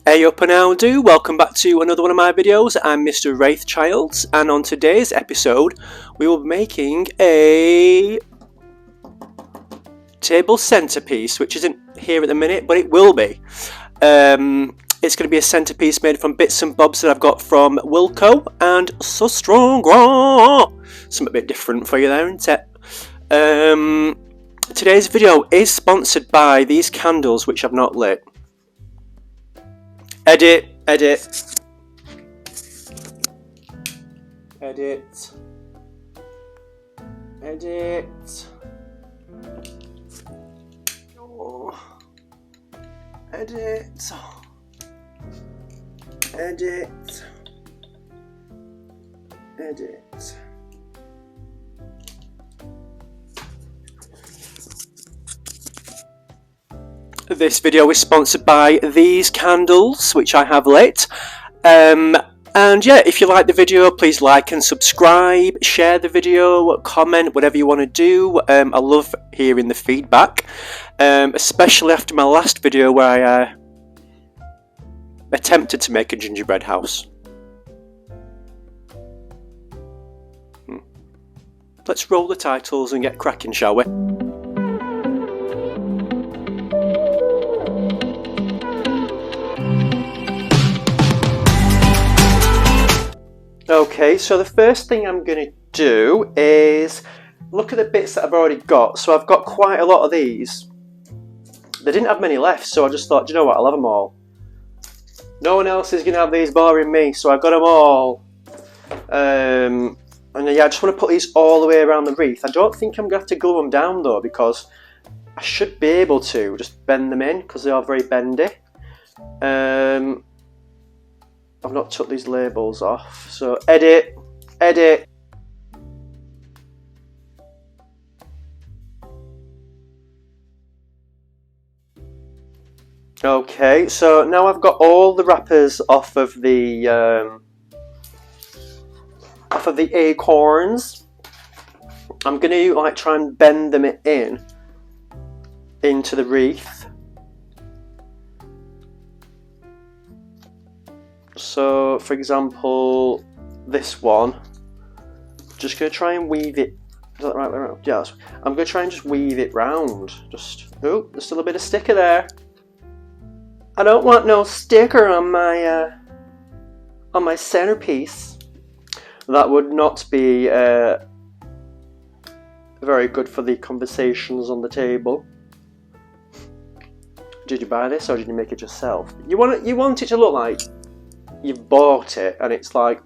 Hey up and how do, welcome back to another one of my videos. I'm Mr. Wraithchild, and on today's episode we will be making a table centerpiece, which isn't here at the minute, but it will be. It's going to be a centerpiece made from bits and bobs that I've got from Wilko and sostrene. Something a bit different for you there, isn't it? Today's video is sponsored by these candles, which I've not lit. Edit. Oh. Edit. This video is sponsored by these candles, which I have lit. And yeah, if you like the video, please like and subscribe, share the video, comment, whatever you want to do. I love hearing the feedback, especially after my last video where I attempted to make a gingerbread house. Let's roll the titles and get cracking, shall we? Okay, so the first thing I'm going to do is look at the bits that I've already got. So I've got quite a lot of these. They didn't have many left, so I just thought, do you know what, I'll have them all. No one else is going to have these barring me, so I've got them all. And yeah, I just want to put these all the way around the wreath. I don't think I'm going to have to glue them down though, because I should be able to just bend them in, because they are very bendy. I've not took these labels off, so edit. Okay, so now I've got all the wrappers off of the acorns. I'm gonna like try and bend them into the wreath. So, for example, this one, just going to try and weave it. Is that the right way around? Yes. I'm going to try and just weave it round. Oh, there's still a bit of sticker there. I don't want no sticker on my centerpiece. That would not be very good for the conversations on the table. Did you buy this or did you make it yourself? You want it to look like you've bought it and it's like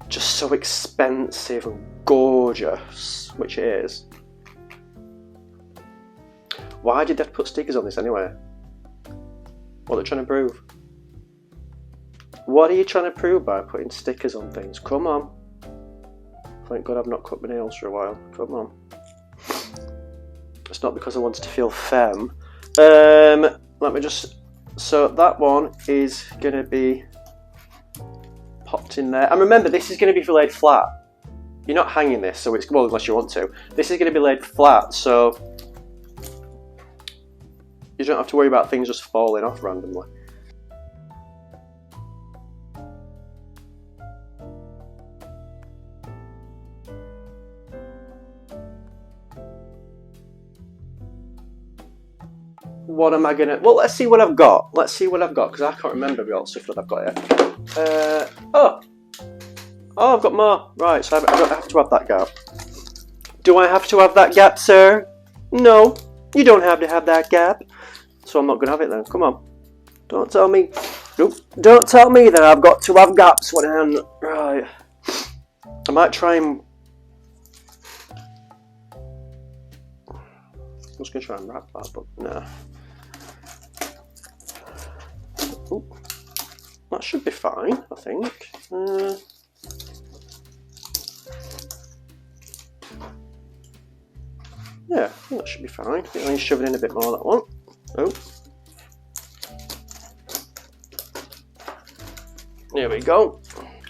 just so expensive and gorgeous, which it is. Why did they put stickers on this anyway? What are they trying to prove? What are you trying to prove by putting stickers on things? Come on. Thank God I've not cut my nails for a while. Come on. It's not because I wanted to feel femme. Let me just... So that one is going to be popped in there. And remember, this is going to be laid flat. You're not hanging this, so it's, well, unless you want to. This is going to be laid flat, so you don't have to worry about things just falling off randomly. What am I gonna... Well, let's see what I've got. Let's see what I've got, because I can't remember all the stuff that I've got here. Oh, I've got more. Right, so I don't have to have that gap. Do I have to have that gap, sir? No, you don't have to have that gap. So I'm not gonna have it then. Come on. Don't tell me. Nope. Don't tell me that I've got to have gaps when I'm... Right. I might try and... I was gonna try and wrap that, but no. Ooh. That should be fine, I think. Yeah, I think that should be fine. I think I need to shove it in a bit more, that one. Oh. There we go.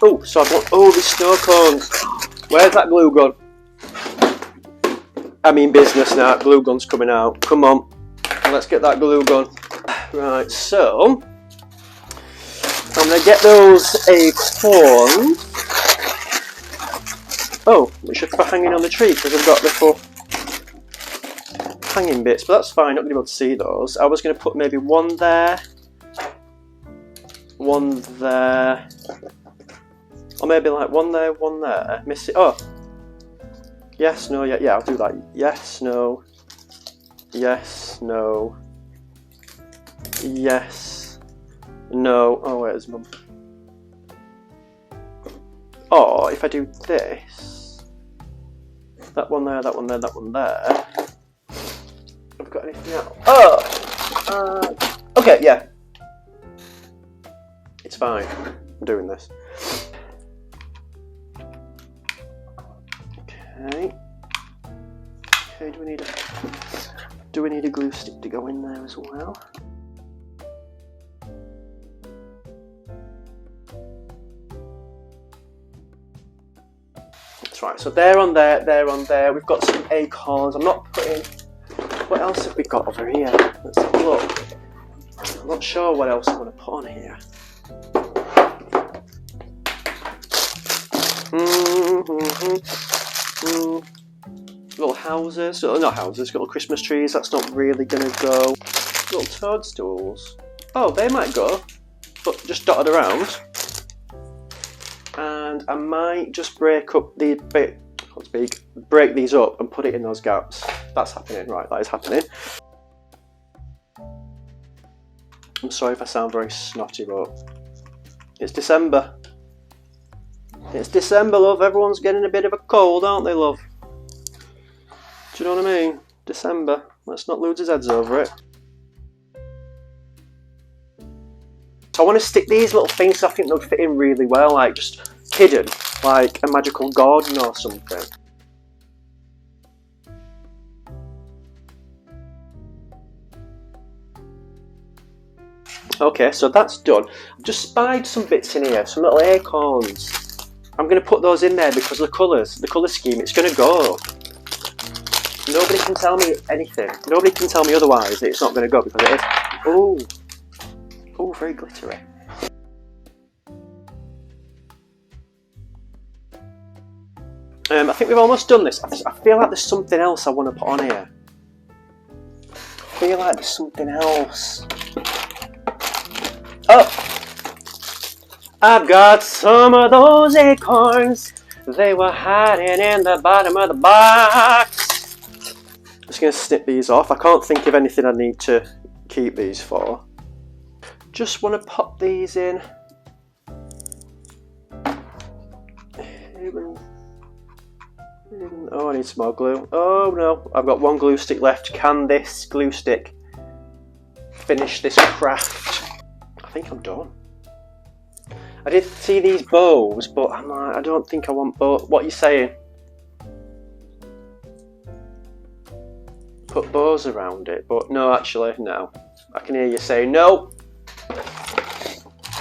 Oh, so I've got all these snow cones. Where's that glue gun? I mean business now, glue gun's coming out. Come on, let's get that glue gun. Right, so I'm going to get those acorns. Oh, which are for hanging on the tree because I've got little hanging bits, but that's fine, not going to be able to see those. I was going to put maybe one there, one there, or maybe like one there, miss it. Oh, yes, no, yeah, I'll do that. Yes, no, yes, no, yes, no. Oh, where's mum? Or if I do this, that one there, that one there, that one there. I've got anything else? Oh! Okay, yeah. It's fine. I'm doing this. Okay. Okay, do we need a glue stick to go in there as well? That's right, so they're on there. We've got some acorns. I'm not putting... What else have we got over here? Let's have a look. I'm not sure what else I want to put on here. Little houses. Oh, not houses, little Christmas trees. That's not really going to go. Little toadstools. Oh, they might go, but just dotted around. And I might just break up the bit. Break these up and put it in those gaps. That's happening, right, that is happening. I'm sorry if I sound very snotty, but it's December. It's December, love. Everyone's getting a bit of a cold, aren't they, love? Do you know what I mean? December. Let's not lose his heads over it. So I want to stick these little things I think they'll fit in really well, like just hidden, like a magical garden or something. Okay, so that's done. I've just spied some bits in here, some little acorns. I'm going to put those in there because the colour scheme, it's going to go. Nobody can tell me anything. Nobody can tell me otherwise that it's not going to go because it is. Oh, oh, very glittery. I think we've almost done this. I feel like there's something else I want to put on here. I feel like there's something else. Oh! I've got some of those acorns. They were hiding in the bottom of the box. I'm just going to snip these off. I can't think of anything I need to keep these for. Just want to pop these in. Oh, I need some more glue. Oh no, I've got one glue stick left. Can this glue stick finish this craft? I think I'm done. I did see these bows, but I'm like, I don't think I want bows. What are you saying? Put bows around it, but no, actually, no. I can hear you saying no.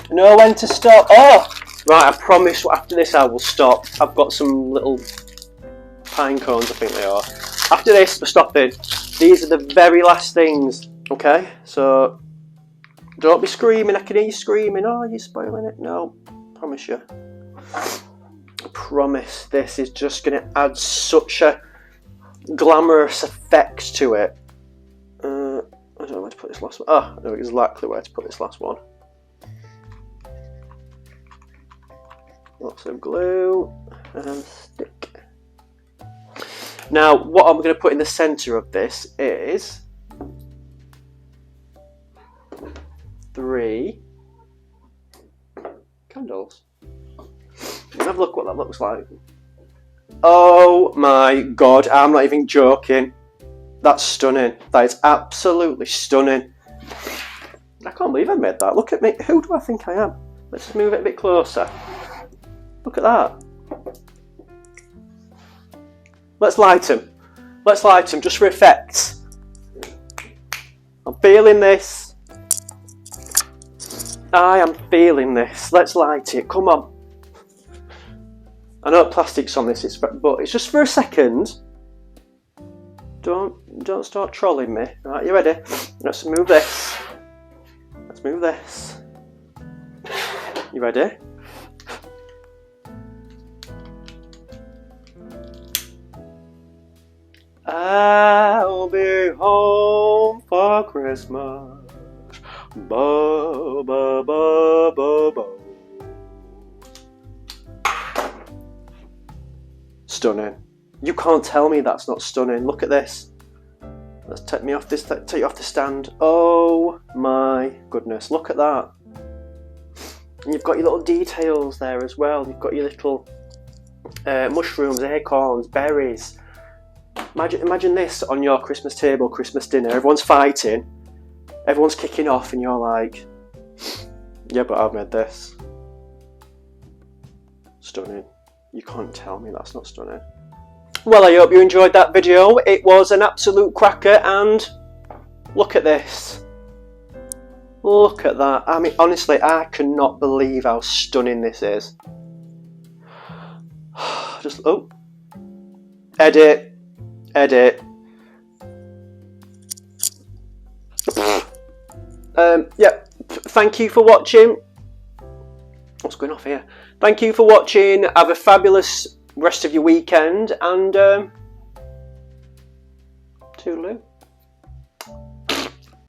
Know when to stop. Oh! Right, I promise after this I will stop. I've got some little pine cones, I think they are. After this, we're stopping. These are the very last things. Okay, so don't be screaming. I can hear you screaming. Oh, you're spoiling it. No, promise you. I promise this is just going to add such a glamorous effect to it. I don't know where to put this last one. Oh, I know exactly where to put this last one. Lots of glue and stick. Now, what I'm going to put in the centre of this is 3 candles. Have a look what that looks like. Oh my god, I'm not even joking. That's stunning. That is absolutely stunning. I can't believe I made that. Look at me. Who do I think I am? Let's just move it a bit closer. Look at that. Let's light them. Let's light them just for effect. I'm feeling this. I am feeling this. Let's light it. Come on. I know plastic's on this, but it's just for a second. Don't start trolling me. Right, you ready? Let's move this. Let's move this. You ready? I'll be home for Christmas. Ba ba ba ba ba. Stunning. You can't tell me that's not stunning. Look at this. Let's take me off this. Take you off the stand. Oh my goodness! Look at that. And you've got your little details there as well. You've got your little mushrooms, acorns, berries. Imagine this on your Christmas table, Christmas dinner. Everyone's fighting, everyone's kicking off, and you're like, "Yeah, but I've made this." Stunning. You can't tell me that's not stunning. Well, I hope you enjoyed that video. It was an absolute cracker, and look at this. Look at that. I mean, honestly, I cannot believe how stunning this is. Just, oh. Edit. Yeah, thank you for watching. What's going off here? Thank you for watching. Have a fabulous rest of your weekend, and toodaloo.